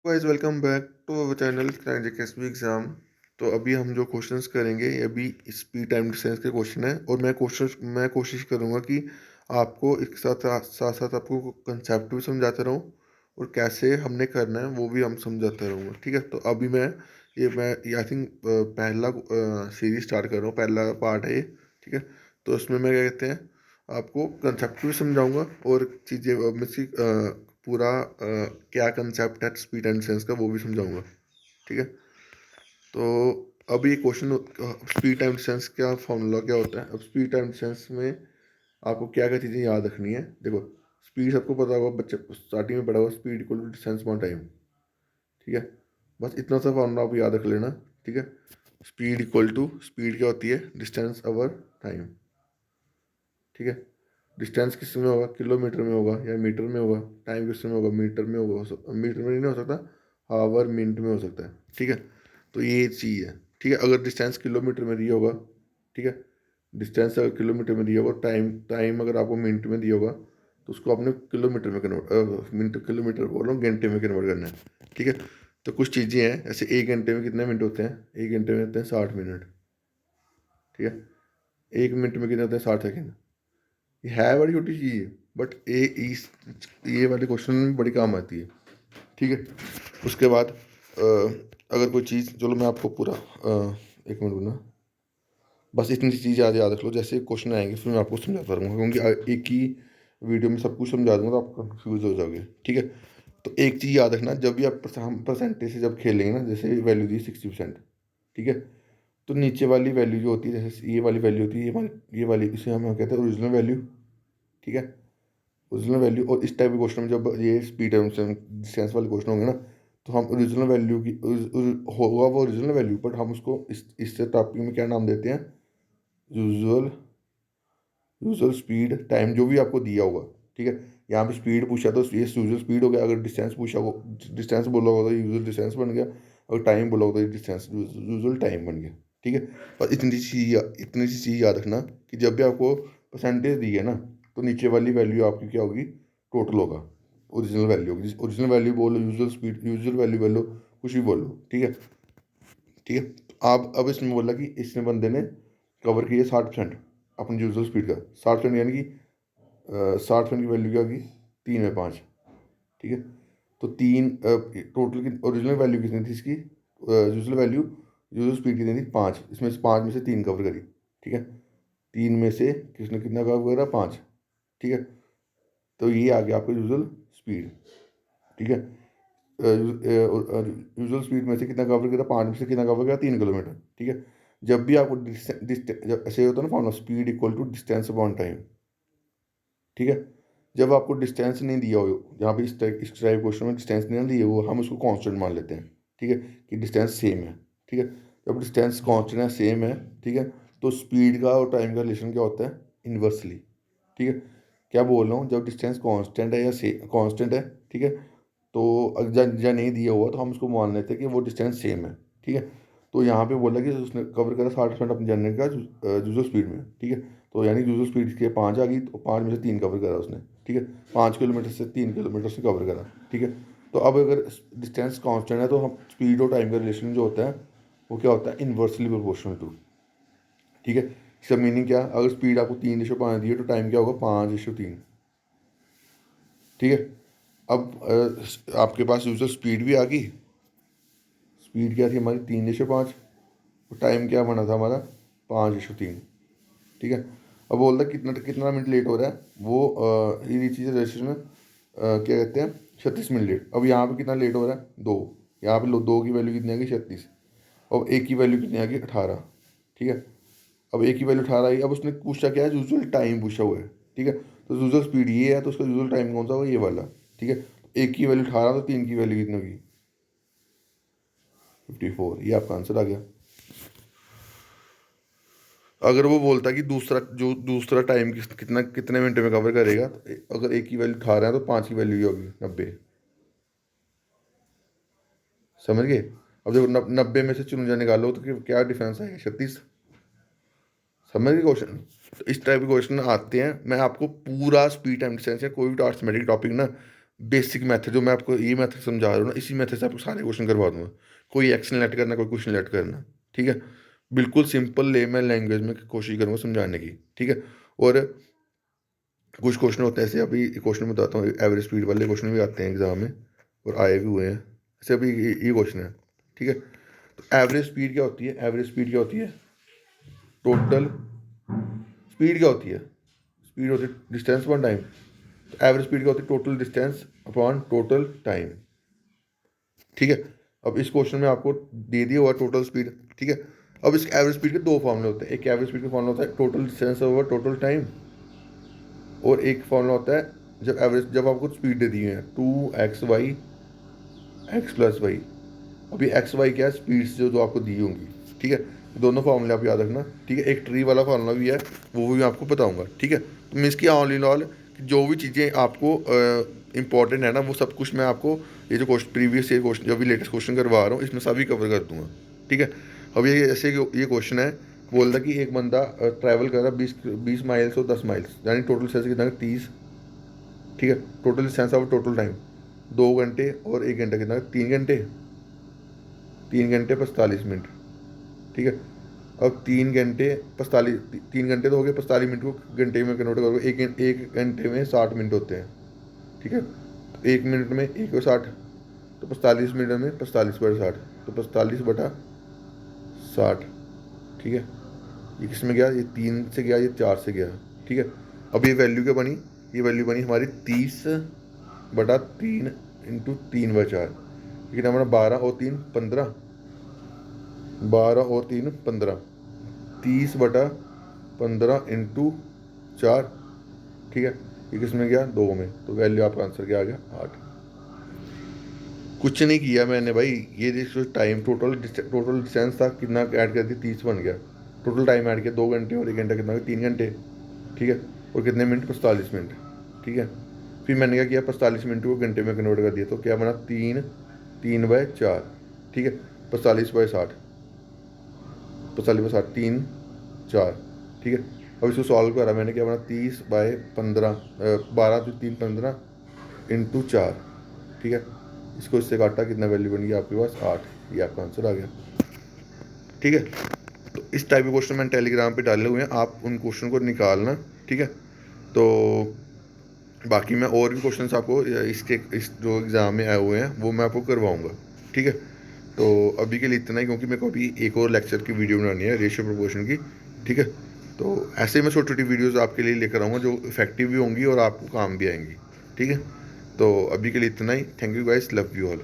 Guys welcome back to our channel JKSB exam. तो अभी हम जो क्वेश्चंस करेंगे ये अभी स्पीड टाइम डिस्टेंस के क्वेश्चन है, और मैं कोशिश करूंगा कि आपको एक साथ आपको कंसेप्ट भी समझाता रहूं, और कैसे हमने करना है वो भी हम समझाता रहूंगा। ठीक है, तो अभी मैं आई थिंक पहला सीरीज स्टार्ट कर रहा हूँ, पहला पार्ट है ये। ठीक है, तो उसमें मैं क्या कहते हैं आपको कंसेप्ट भी समझाऊंगा, और चीज़ें पूरा क्या कंसेप्ट है स्पीड एंड सेंस का वो भी समझाऊंगा। ठीक है, तो अभी क्वेश्चन स्पीड टाइम डिस्टेंस क्या फॉर्मूला क्या होता है। अब स्पीड टाइम डिस्टेंस में आपको क्या क्या चीज़ें याद रखनी है। देखो, स्पीड सबको पता होगा, बच्चे स्टार्टिंग में पढ़ा होगा speed equal to distance upon time. ठीक है, बस इतना सा फॉर्मूला आप याद रख लेना। ठीक है, स्पीड इक्वल टू स्पीड क्या होती है, डिस्टेंस अवर टाइम। ठीक है, डिस्टेंस किस में होगा, किलोमीटर में होगा या मीटर में होगा। टाइम किस में होगा, मीटर में होगा, मीटर में नहीं हो सकता, हावर मिनट में हो सकता है। ठीक है, तो ये चीज़ है। ठीक है, अगर डिस्टेंस किलोमीटर में दिया होगा, ठीक है, डिस्टेंस अगर किलोमीटर में दिया होगा, टाइम टाइम अगर आपको मिनट में दिया होगा, तो उसको आपने किलोमीटर में कन्वर्ट, मिनट किलोमीटर बोल रहा हूँ, घंटे में कन्वर्ट करना है। ठीक है, तो कुछ चीज़ें हैं, ऐसे एक घंटे में कितने मिनट होते हैं, एक घंटे में होते हैं 60 मिनट। ठीक है, एक मिनट में कितने होते हैं, 60 सेकेंड। ये है बड़ी छोटी चीज़ है, बट ये वाले क्वेश्चन में बड़ी काम आती है। ठीक है, उसके बाद अगर कोई चीज़, चलो मैं आपको पूरा एक मिनट ना, बस इतनी सी चीज़ याद याद रख लो, जैसे क्वेश्चन आएंगे फिर मैं आपको समझाता रहूँगा, क्योंकि एक ही वीडियो में सब कुछ समझा दूंगा तो आप कंफ्यूज हो जाओगे। ठीक है, तो एक चीज़ याद रखना, जब भी आप हम परसेंटेज से जब खेलेंगे ना, जैसे वैल्यू दी 60%। ठीक है, तो नीचे वाली वैल्यू जो होती है, जैसे ये वाली वैल्यू होती है, ये वाली इसे हम कहते हैं ओरिजिनल वैल्यू। ठीक है, ओरिजिनल वैल्यू, और इस टाइप के क्वेश्चन में जब ये स्पीड डिस्टेंस वाले क्वेश्चन होंगे ना, तो हम ओरिजिनल वैल्यू की होगा वो ओरिजिनल वैल्यू, बट हम उसको इससे टॉपिक में क्या नाम देते हैं, यूजुअल यूजुअल स्पीड टाइम, जो भी आपको दिया होगा। ठीक है, यहाँ पे स्पीड पूछा तो ये यूजुअल स्पीड हो गया, अगर डिस्टेंस पूछा हो, डिस्टेंस बोला होगा तो यूजुअल डिस्टेंस बन गया, अगर टाइम बोला होगा तो डिस्टेंस यूजुअल टाइम बन गया। ठीक है, पर इतनी सी चीज़ याद रखना कि जब भी आपको परसेंटेज दी है ना, तो नीचे वाली वैल्यू आपकी क्या होगी, टोटल होगा, ओरिजिनल वैल्यू होगी। ओरिजिनल वैल्यू बोलो, यूजुअल स्पीड, यूजुअल वैल्यू बोलो, कुछ भी बोलो। ठीक है, ठीक है, तो आप अब इसमें बोला कि इसने बंदे ने कवर किया 60% अपनी यूजुअल स्पीड का। 60%, यानी कि 60% की वैल्यू क्या होगी, 3/5। ठीक है, तो तीन टोटल की ओरिजिनल वैल्यू कितनी थी इसकी, यूजुअल वैल्यू, यूजुअल स्पीड कितनी थी, 5, इसमें से 5 में से 3 कवर करी। ठीक है, 3 में से किसने कितना कवर करा, 5। ठीक है, तो ये आ गया आपका यूजुअल स्पीड। ठीक है, यूजुअल स्पीड में से कितना कवर करा, 5 में से कितना कवर करा, 3 किलोमीटर। ठीक है, जब भी आपको जब ऐसे होता है ना formula, speed equal to distance upon time. ठीक है, जब आपको डिस्टेंस नहीं दिया हो, जहाँ पे इस टाइप क्वेश्चन में डिस्टेंस नहीं दिए हो, हम उसको कांस्टेंट मान लेते हैं। ठीक है, कि डिस्टेंस सेम है। ठीक है, जब डिस्टेंस कांस्टेंट है, सेम है, ठीक है, तो स्पीड का और टाइम का रिलेशन क्या होता है, इन्वर्सली। ठीक है, क्या बोल रहा हूँ, जब डिस्टेंस कांस्टेंट है या कांस्टेंट है, ठीक है, तो अगर या नहीं दिया हुआ तो हम उसको मान लेते हैं कि वो डिस्टेंस सेम है। ठीक है, तो यहाँ पे बोला कि उसने कवर करा 60% अपने जर्नी का यूजुअल स्पीड में। ठीक है, तो यानी यूजुअल स्पीड के 5 आ गई, तो 5 में से 3 कवर करा उसने। ठीक है, 5 किलोमीटर से 3 किलोमीटर से कवर करा। ठीक है, तो अब अगर डिस्टेंस कांस्टेंट है, तो हम स्पीड और टाइम का रिलेशन जो होता है वो क्या होता है, इन्वर्सली प्रोपोर्शनल टू। ठीक है, इसका मीनिंग क्या, अगर स्पीड आपको 3/5 दी है, तो टाइम क्या होगा, 5/3। ठीक है, अब आपके पास यूजर स्पीड भी आ गई, स्पीड क्या थी हमारी, 3/5, और टाइम क्या बना था हमारा, 5/3। ठीक है, अब बोलता है कितना कितना मिनट लेट हो रहा है, वो ये चीज़ रजिस्ट्रेशन में क्या कहते हैं, 36 मिनट लेट। अब यहाँ पे कितना लेट हो रहा है, 2। यहाँ पे लो, 2 की वैल्यू कितनी आ गई, 36। अब एक की वैल्यू कितनी आ गई, 18। ठीक है, अब एक की वैल्यू 18 आई, अब उसने पूछा क्या है, यूजुअल टाइम पूछा हुआ है। ठीक है, तो यूजुअल स्पीड ये है, तो उसका यूजुअल टाइम कौन सा होगा, ये वाला। ठीक है, एक की वैल्यू 18, तो 3 की वैल्यू कितनी होगी, 54। ये आपका आंसर आ गया। अगर वो बोलता कि दूसरा टाइम कितना कितने मिनट में कवर करेगा, तो अगर एक की वैल्यू 18 है तो 5 की वैल्यू ये होगी, 90। समझ गए। अब देखो, 90 में से चुनिया निकालो तो क्या डिफरेंस आएगा, 36। समझ गए क्वेश्चन। तो इस टाइप के क्वेश्चन आते हैं, मैं आपको पूरा स्पीड टाइम डिस्टेंस या कोई भी अर्थमेटिक टॉपिक ना बेसिक मेथड जो मैं आपको ये मेथड समझा रहा हूँ ना, इसी मेथड से आपको सारे क्वेश्चन करवा दूंगा। कोई एक्शन लेट करना, कोई क्वेश्चन लेट करना, ठीक है। बिल्कुल सिंपल लेमैन लैंग्वेज में कोशिश करूँगा समझाने की, ठीक है। और कुछ क्वेश्चन होते हैं ऐसे, अभी क्वेश्चन बताता हूँ, एवरेज स्पीड वाले क्वेश्चन भी आते हैं एग्जाम में और आए भी हुए हैं। ऐसे अभी ये क्वेश्चन है, ठीक है। तो एवरेज स्पीड क्या होती है? एवरेज स्पीड क्या होती है? टोटल स्पीड क्या होती है? स्पीड होती है डिस्टेंस अपॉन टाइम। तो एवरेज स्पीड क्या होती है? Total distance upon total time, ठीक है। अब इस क्वेश्चन में आपको दे दिया हुआ टोटल स्पीड, ठीक है। अब इस एवरेज स्पीड के दो फॉर्मूले होते हैं। एक एवरेज स्पीड का फॉर्मूला होता है total distance over total time, और एक फॉर्मूला होता है जब आपको स्पीड दे दी है 2xy x प्लस वाई। अभी एक्स वाई क्या है? स्पीड्स जो जो आपको दी होंगी, ठीक है। दोनों फार्मूले आप याद रखना, ठीक है। एक ट्री वाला फार्मूला भी है, वो भी मैं आपको बताऊंगा, ठीक है। तो मीन्स की ऑल इन ऑल जो भी चीज़ें आपको इंपॉर्टेंट है ना, वो सब कुछ मैं आपको ये जो क्वेश्चन प्रीवियस ये क्वेश्चन जो भी लेटेस्ट क्वेश्चन करवा रहा हूँ इसमें सभी कवर कर दूंगा, ठीक है। अब ये ऐसे ये क्वेश्चन है, बोल रहा कि एक बंदा ट्रैवल कर रहा 20 माइल्स और 10 माइल्स, यानी टोटल डिस्टेंस कितना? 30, ठीक है। Total distance of total time 2 घंटे और 1 घंटा कितना? 3 घंटे, 3 घंटे 45 मिनट, ठीक है। अब 3 घंटे 45, 3 घंटे तो हो गए, 45 मिनट को घंटे में कन्वर्ट करोगे, एक घंटे में 60 मिनट होते हैं, ठीक है। तो 1 मिनट में 1/60, तो 45 मिनट में 45/60, तो 45/60, ठीक है। ये किस में गया? ये 3 से गया, ये 4 से गया, ठीक है। अब ये वैल्यू क्या बनी? ये वैल्यू बनी हमारी 30/3 इंटू 3/4, लेकिन हमारा 12 और 3 15, 12 और 3 15, 30/15 इंटू 4, ठीक है। ये किस में गया? 2 में, तो वैल्यू आपका आंसर क्या आ गया? 8। कुछ नहीं किया मैंने भाई, ये देखो टाइम टोटल डिस्टेंस था कितना, ऐड कर दिया 30 बन गया। टोटल टाइम ऐड किया 2 घंटे और 1 घंटा कितना हो गया? 3 घंटे, ठीक है। और कितने मिनट? 45 मिनट, ठीक है। फिर मैंने क्या किया? 45 मिनट को घंटे में कन्वर्ट कर दिया, तो क्या बना? 3/4, ठीक है। 45/60, 45/60, 3/4, ठीक है। अब इसको सॉल्व करा मैंने, क्या बना? 30/15, 12 3 15 इंटू 4, ठीक है। इसको इससे काटा, कितना वैल्यू बन गया आपके पास? 8। ये आपका आंसर आ गया, ठीक है। तो इस टाइप के क्वेश्चन मैंने टेलीग्राम पे डाले हुए हैं, आप उन क्वेश्चन को निकालना, ठीक है। तो बाकी मैं और भी क्वेश्चंस आपको इस जो एग्ज़ाम में आए हुए हैं वो मैं आपको करवाऊँगा, ठीक है। तो अभी के लिए इतना ही, क्योंकि मेरे को अभी एक और लेक्चर की वीडियो बनानी है रेशियो प्रोपोर्शन की, ठीक है। तो ऐसे ही मैं छोटी छोटी वीडियोज़ आपके लिए लेकर आऊँगा जो इफेक्टिव भी होंगी और आपको काम भी आएंगी, ठीक है। तो अभी के लिए इतना ही। Thank you guys, love you all.